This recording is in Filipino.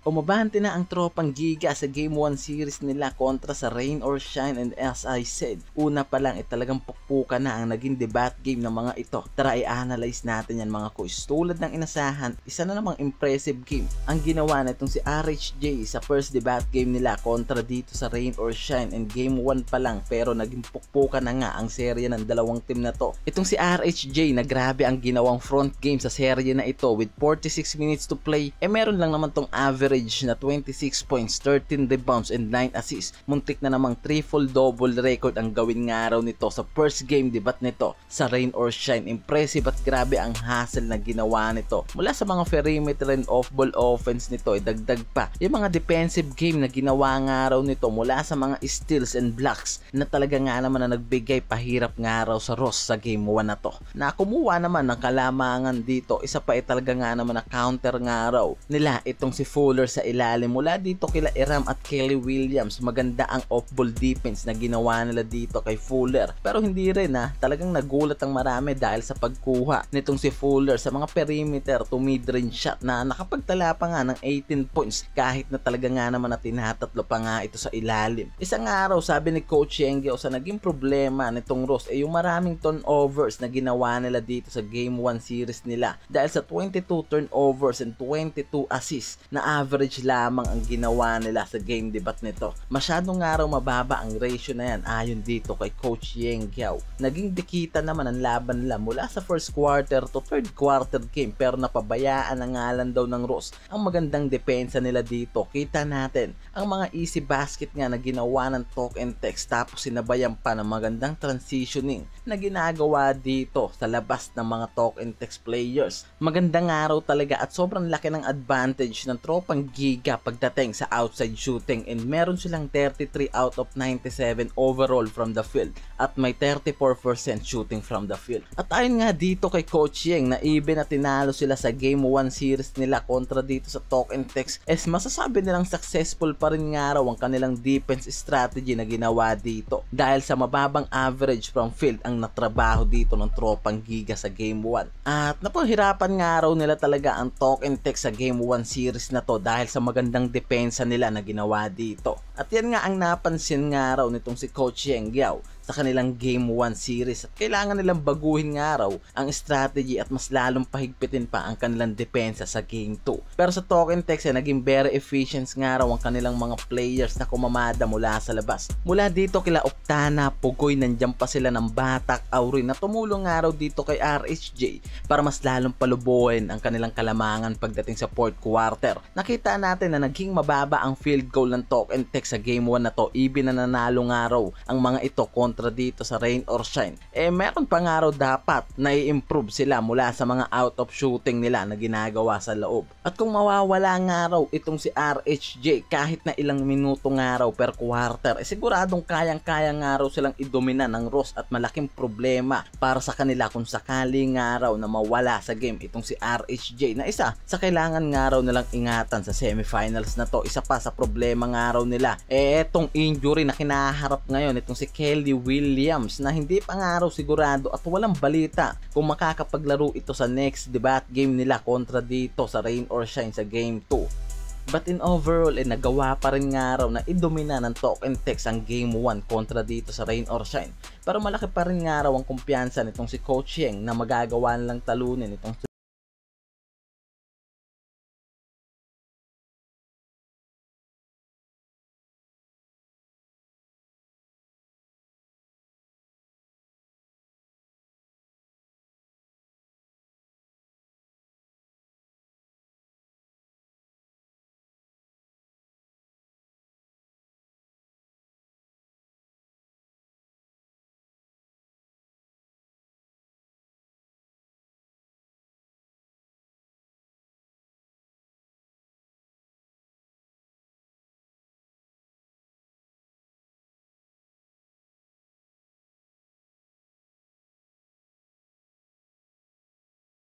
Umabante na ang tropang Giga sa Game 1 series nila kontra sa Rain or Shine, and as I said, una pa lang talagang pukpukan na ang naging debate game ng mga ito. Tara i-analyze natin yan mga kuys. Tulad ng inasahan, isa na namang impressive game ang ginawa na itong si RHJ sa first debate game nila kontra dito sa Rain or Shine, and Game 1 pa lang pero naging pukpukan na nga ang serye ng dalawang team na to. Itong si RHJ na grabe ang ginawang front game sa serye na ito with 46 minutes to play, meron lang naman tong average na 26 points, 13 rebounds and 9 assists. Muntik na namang triple-double record ang gawin nga raw nito sa first game debate nito sa Rain or Shine. Impressive at grabe ang hustle na ginawa nito. Mula sa mga perimeter and off-ball offense nito, dagdag pa yung mga defensive game na ginawa nga raw nito mula sa mga steals and blocks na talaga nga naman na nagbigay pahirap nga raw sa Ross sa Game 1 na to. Na kumuha naman ng kalamangan dito, isa pa talaga nga naman na counter nga raw nila itong si Fuller sa ilalim. Mula dito kila Iram at Kelly Williams, maganda ang off-ball defense na ginawa nila dito kay Fuller. Pero hindi rin talagang nagulat ang marami dahil sa pagkuha nitong si Fuller sa mga perimeter to mid-range shot na nakapagtala pa nga ng 18 points kahit na talaga nga naman na tinatatlo pa nga ito sa ilalim. Isang araw sabi ni Coach Yengyo sa naging problema nitong Ross yung maraming turnovers na ginawa nila dito sa Game 1 series nila dahil sa 22 turnovers and 22 assists na average lamang ang ginawa nila sa game debate nito. Masyadong nga raw mababa ang ratio na yan ayon dito kay Coach Yengyo. Naging dikita naman ang laban nila mula sa first quarter to third quarter game pero napabayaan ang ngalan daw ng Ross ang magandang depensa nila dito. Kita natin ang mga easy basket nga na ginawa ng talk and text tapos sinabayan pa ng magandang transitioning na ginagawa dito sa labas ng mga talk and text players. Magandang araw talaga at sobrang laki ng advantage ng tropang Giga pagdating sa outside shooting, and meron silang 33 out of 97 overall from the field at may 34% shooting from the field. At ayon nga dito kay Coach Yeng na even na tinalo sila sa Game 1 series nila kontra dito sa talk and text, masasabi nilang successful pa rin nga raw ang kanilang defense strategy na ginawa dito dahil sa mababang average from field ang natrabaho dito ng tropang Giga sa Game 1. At napahirapan nga raw nila talaga ang talk and text sa Game 1 series na to dahil sa magandang depensa nila na ginawa dito. At yan nga ang napansin nga raw nitong si Coach Yengyo sa kanilang Game 1 series at kailangan nilang baguhin nga raw ang strategy at mas lalong pahigpitin pa ang kanilang depensa sa Game 2. Pero sa talk and text naging very efficient nga raw ang kanilang mga players na kumamada mula sa labas. Mula dito kila Optana, Pugoy, nandiyan pa sila ng Batak, Aurin na tumulong nga raw dito kay RHJ para mas lalong palubuhin ang kanilang kalamangan pagdating sa fourth quarter. Nakita natin na naging mababa ang field goal ng talk and text sa Game 1 na to, even na nanalo nga raw ang mga ito kontra dito sa Rain or Shine. Meron pa nga raw dapat na i-improve sila mula sa mga out of shooting nila na ginagawa sa loob. At kung mawawala nga raw itong si RHJ kahit na ilang minuto nga raw per quarter, siguradong kayang-kaya nga raw silang idomina ng Ross at malaking problema para sa kanila kung sakali nga raw na mawala sa game itong si RHJ na isa sa kailangan nga raw nilang ingatan sa semifinals na to. Isa pa sa problema nga raw nila etong injury na kinaharap ngayon itong si Kelly Williams na hindi pa nga raw sigurado at walang balita kung makakapaglaro ito sa next debate game nila kontra dito sa Rain or Shine sa Game 2. But in overall, nagawa pa rin nga raw na idomina ng talk and text ang Game 1 kontra dito sa Rain or Shine. Pero malaki pa rin nga raw ang kumpiyansa nitong si Coach Yeng na magagawa nilang talunin itong